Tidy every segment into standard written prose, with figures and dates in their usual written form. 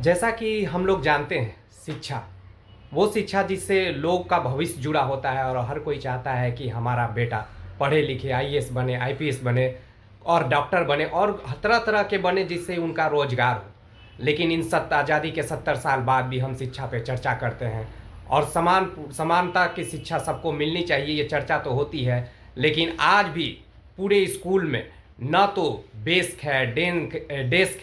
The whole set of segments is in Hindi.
जैसा कि हम लोग जानते हैं, शिक्षा वो शिक्षा जिससे लोग का भविष्य जुड़ा होता है और हर कोई चाहता है कि हमारा बेटा पढ़े लिखे आईएएस बने, आईपीएस बने और डॉक्टर बने और तरह तरह के बने जिससे उनका रोजगार हो। लेकिन इन आज़ादी के 70 साल बाद भी हम शिक्षा पे चर्चा करते हैं और समानता की शिक्षा सबको मिलनी चाहिए, ये चर्चा तो होती है। लेकिन आज भी पूरे स्कूल में न तो डेस्क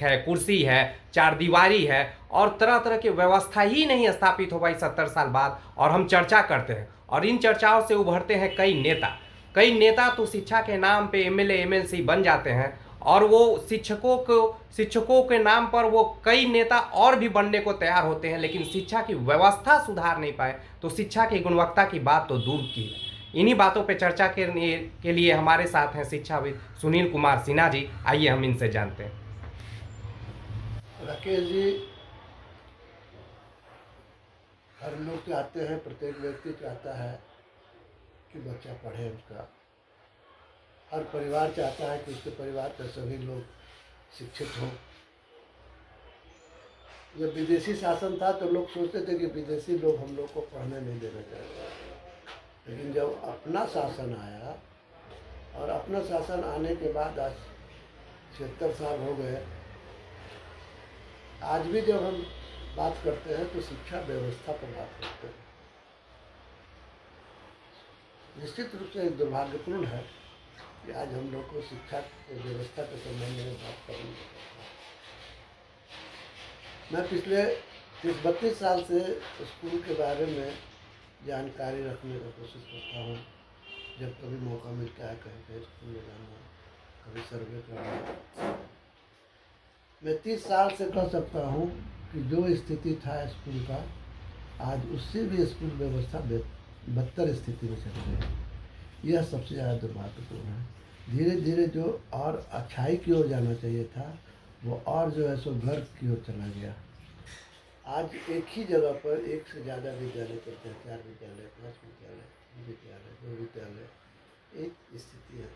है, कुर्सी है, चार दीवारी है और तरह तरह की व्यवस्था ही नहीं स्थापित हो पाई 70 साल बाद, और हम चर्चा करते हैं और इन चर्चाओं से उभरते हैं कई नेता तो शिक्षा के नाम पे एमएलए एमएलसी बन जाते हैं और वो शिक्षकों के नाम पर वो कई नेता और भी बनने को तैयार होते हैं, लेकिन शिक्षा की व्यवस्था सुधार नहीं पाए तो शिक्षा की गुणवत्ता की बात तो दूर की है। इन्हीं बातों पे चर्चा के लिए हमारे साथ हैं शिक्षाविद सुनील कुमार सिन्हा जी। आइए हम इनसे जानते हैं। राकेश जी, हर लोग चाहते हैं, प्रत्येक व्यक्ति चाहता है कि बच्चा पढ़े। उसका हर परिवार चाहता है कि उसके परिवार के सभी लोग शिक्षित हों। जब विदेशी शासन था तो लोग सोचते थे कि विदेशी लोग हम लोग को पढ़ने नहीं देना चाहते, लेकिन जब अपना शासन आया और अपना शासन आने के बाद आज 76 साल हो गए, आज भी जब हम बात करते हैं तो शिक्षा व्यवस्था पर बात करते हैं। निश्चित रूप से दुर्भाग्यपूर्ण है कि आज हम लोग को शिक्षा व्यवस्था के संबंध में बात करनी है। मैं पिछले 30-32 साल से स्कूल के बारे में जानकारी रखने की कोशिश करता हूँ। जब कभी मौका मिलता है कहीं कहीं स्कूल में जाना, कभी सर्वे करना। मैं 30 साल से कह सकता हूँ कि जो स्थिति था स्कूल का, आज उससे भी स्कूल व्यवस्था बदतर स्थिति में चल रही है। यह सबसे ज़्यादा दुर्भाग्यपूर्ण है। धीरे धीरे जो और अच्छाई की ओर जाना चाहिए था वो और जो है सो घर की ओर चला गया। आज एक ही जगह पर एक से ज़्यादा विद्यालय चलते हैं, 4 विद्यालय, 5 विद्यालय, 2 विद्यालय, एक स्थिति है।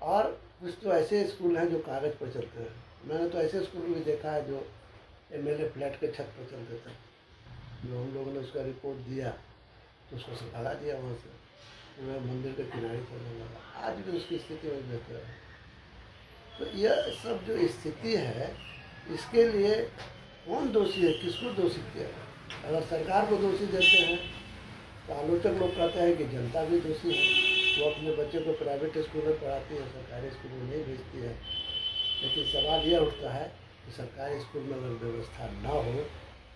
और कुछ तो ऐसे स्कूल हैं जो कागज़ पर चलते हैं। मैंने तो ऐसे स्कूल भी देखा है जो एमएलए फ्लैट के छत पर चलते थे। जो हम लोगों ने उसका रिपोर्ट दिया तो उसको भगा दिया वहाँ से, वह मंदिर के किनारे चलने लगा। आज भी उसकी स्थिति में बेहतर है। तो यह सब जो स्थिति है, इसके लिए कौन दोषी है, किसको दोषी किया है? अगर सरकार को दोषी देते हैं तो आलोचक लोग कहते हैं कि जनता भी दोषी है। वो अपने बच्चे को प्राइवेट स्कूल में पढ़ाती है, सरकारी स्कूल में नहीं भेजती है। लेकिन सवाल यह उठता है कि सरकारी स्कूल में अगर व्यवस्था ना हो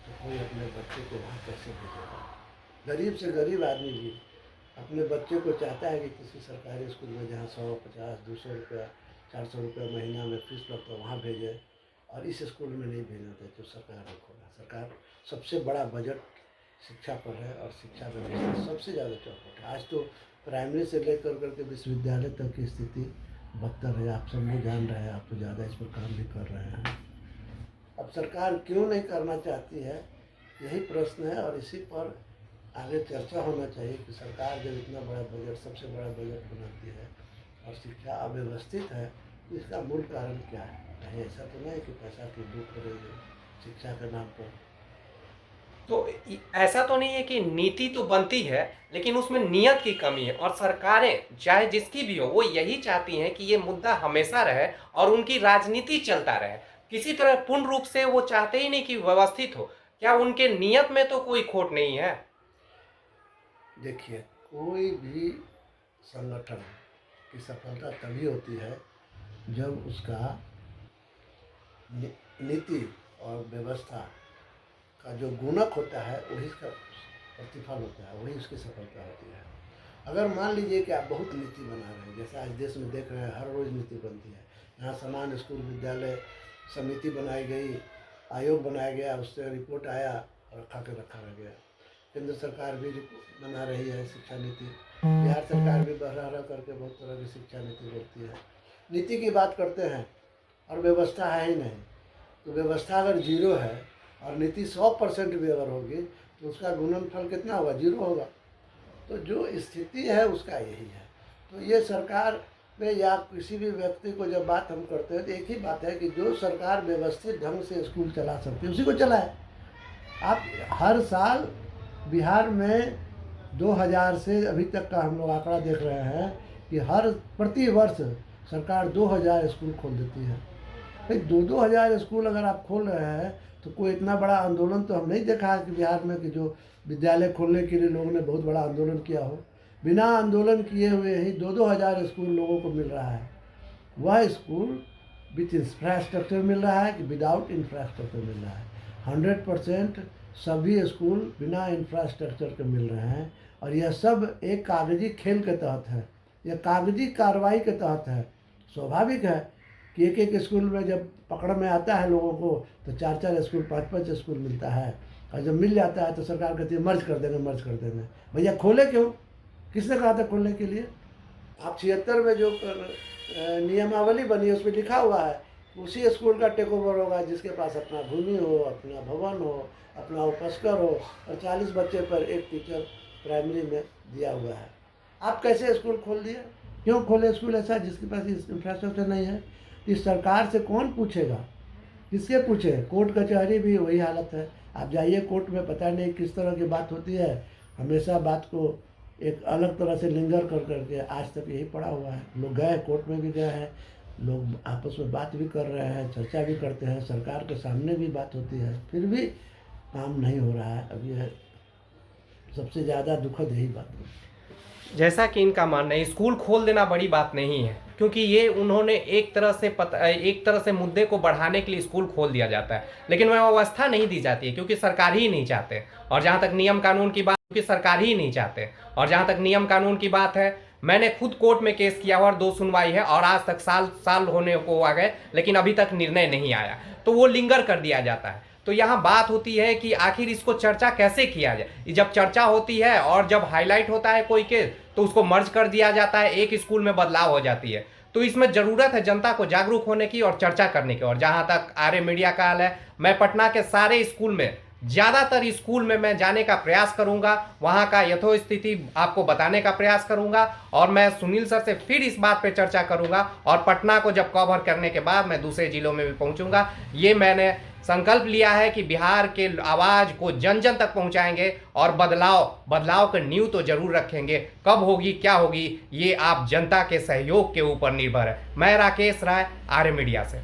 तो कोई अपने बच्चे को वहाँ कैसे भेजेगा? गरीब से गरीब आदमी भी अपने बच्चे को चाहता है कि किसी सरकारी स्कूल में जहाँ 150, 200 रुपया, 400 रुपया महीना में फीस लगता है वहाँ भेजे, और इस स्कूल में नहीं भेजना चाहिए तो सरकार रखोगा। सरकार सबसे बड़ा बजट शिक्षा पर है और शिक्षा व्यवस्था सबसे ज़्यादा चौपट है। आज तो प्राइमरी से लेकर करके विश्वविद्यालय तक की स्थिति बदतर है। आप सब लोग जान रहे हैं, आप तो ज़्यादा इस पर काम भी कर रहे हैं। अब सरकार क्यों नहीं करना चाहती है, यही प्रश्न है। और इसी पर आगे चर्चा होना चाहिए कि सरकार जब इतना बड़ा बजट, सबसे बड़ा बजट बनाती है और शिक्षा अव्यवस्थित है, तो इसका मूल कारण क्या है? कहीं ऐसा तो नहीं कि पैसा की लूट हो रही है शिक्षा के नाम पर? तो ऐसा तो नहीं है कि नीति तो बनती है लेकिन उसमें नियत की कमी है, और सरकारें चाहे जिसकी भी हो वो यही चाहती हैं कि ये मुद्दा हमेशा रहे और उनकी राजनीति चलता रहे। किसी तरह पूर्ण रूप से वो चाहते ही नहीं कि व्यवस्थित हो। क्या उनके नियत में तो कोई खोट नहीं है? देखिए, कोई भी संगठन की सफलता तभी होती है जब उसका नीति और व्यवस्था का जो गुणक होता है वही इसका प्रतिफल होता है, वही उसकी सफलता होती है। अगर मान लीजिए कि आप बहुत नीति बना रहे हैं, जैसा आज देश में देख रहे हैं, हर रोज़ नीति बनती है। यहाँ समान स्कूल विद्यालय समिति बनाई गई, आयोग बनाया गया, उससे रिपोर्ट आया और रखा रह गया। केंद्र सरकार भी बना रही है शिक्षा नीति, बिहार सरकार भी बहरा करके बहुत तरह की शिक्षा नीति बोलती है। नीति की बात करते हैं और व्यवस्था है ही नहीं। तो व्यवस्था अगर जीरो है और नीति 100% भी अगर होगी तो उसका गुणनफल कितना होगा? जीरो होगा। तो जो स्थिति है उसका यही है। तो ये सरकार में या किसी भी व्यक्ति को जब बात हम करते हैं तो एक ही बात है कि जो सरकार व्यवस्थित ढंग से स्कूल चला सकती है उसी को चलाए। आप हर साल बिहार में 2000 से अभी तक का हम लोग आंकड़ा देख रहे हैं कि हर प्रति वर्ष सरकार 2000 स्कूल खोल देती है। भाई 2-2 हज़ार स्कूल अगर आप खोल रहे हैं तो कोई इतना बड़ा आंदोलन तो हम नहीं देखा है कि बिहार में कि जो विद्यालय खोलने के लिए लोगों ने बहुत बड़ा आंदोलन किया हो। बिना आंदोलन किए हुए ही 2-2 हज़ार स्कूल लोगों को मिल रहा है। वह स्कूल विथ इंफ्रास्ट्रक्चर मिल रहा है कि विदाउट इंफ्रास्ट्रक्चर मिल रहा है। 100% सभी स्कूल बिना इंफ्रास्ट्रक्चर के मिल रहे हैं और यह सब एक कागजी खेल के तहत है, यह कागजी कार्रवाई के तहत है। स्वाभाविक है कि एक एक स्कूल में जब पकड़ में आता है लोगों को तो 4-4 स्कूल 5-5 स्कूल मिलता है और जब मिल जाता है तो सरकार कहती है मर्ज कर देंगे। भैया खोले क्यों? किसने कहा था खोलने के लिए? आप 76 में जो नियमावली बनी है उसमें लिखा हुआ है उसी स्कूल का टेक ओवर होगा जिसके पास अपना भूमि हो, अपना भवन हो, अपना उपस्कर हो और 40 बच्चे पर एक टीचर प्राइमरी में दिया हुआ है। आप कैसे स्कूल खोल दिए? क्यों खोले स्कूल ऐसा जिसके पास इंफ्रास्ट्रक्चर नहीं है? इस सरकार से कौन पूछेगा? किससे पूछे? कोर्ट कचहरी भी वही हालत है। आप जाइए कोर्ट में, पता नहीं किस तरह की बात होती है, हमेशा बात को एक अलग तरह से लिंगर कर करके आज तक यही पड़ा हुआ है। लोग गए, कोर्ट में भी गए हैं, लोग आपस में बात भी कर रहे हैं, चर्चा भी करते हैं, सरकार के सामने भी बात होती है, फिर भी काम नहीं हो रहा है। अब यह सबसे ज़्यादा दुखद यही बात है। जैसा कि इनका मानना है स्कूल खोल देना बड़ी बात नहीं है, क्योंकि ये उन्होंने एक तरह से मुद्दे को बढ़ाने के लिए स्कूल खोल दिया जाता है, लेकिन वह व्यवस्था नहीं दी जाती है क्योंकि सरकार ही नहीं चाहते। और जहाँ तक नियम कानून की बात, क्योंकि सरकार ही नहीं चाहते। और जहाँ तक नियम कानून की बात है, मैंने खुद कोर्ट में केस किया हुआ और 2 सुनवाई है और आज तक साल होने को आ गए, लेकिन अभी तक निर्णय नहीं आया, तो वो लिंगर कर दिया जाता है। तो यहाँ बात होती है कि आखिर इसको चर्चा कैसे किया जाए। जब चर्चा होती है और जब हाईलाइट होता है कोई केस तो उसको मर्ज कर दिया जाता है, एक स्कूल में बदलाव हो जाती है। तो इसमें जरूरत है जनता को जागरूक होने की और चर्चा करने की। और जहाँ तक आर्य मीडिया का हाल है, मैं पटना के सारे स्कूल में, ज़्यादातर स्कूल में मैं जाने का प्रयास करूंगा, वहाँ का यथोस्थिति आपको बताने का प्रयास करूंगा और मैं सुनील सर से फिर इस बात पे चर्चा करूंगा। और पटना को जब कवर करने के बाद मैं दूसरे जिलों में भी पहुंचूंगा। ये मैंने संकल्प लिया है कि बिहार के आवाज़ को जन जन तक पहुंचाएंगे और बदलाव का नींव तो जरूर रखेंगे। कब होगी, क्या होगी, ये आप जनता के सहयोग के ऊपर निर्भर है। मैं राकेश राय, आर्य मीडिया से।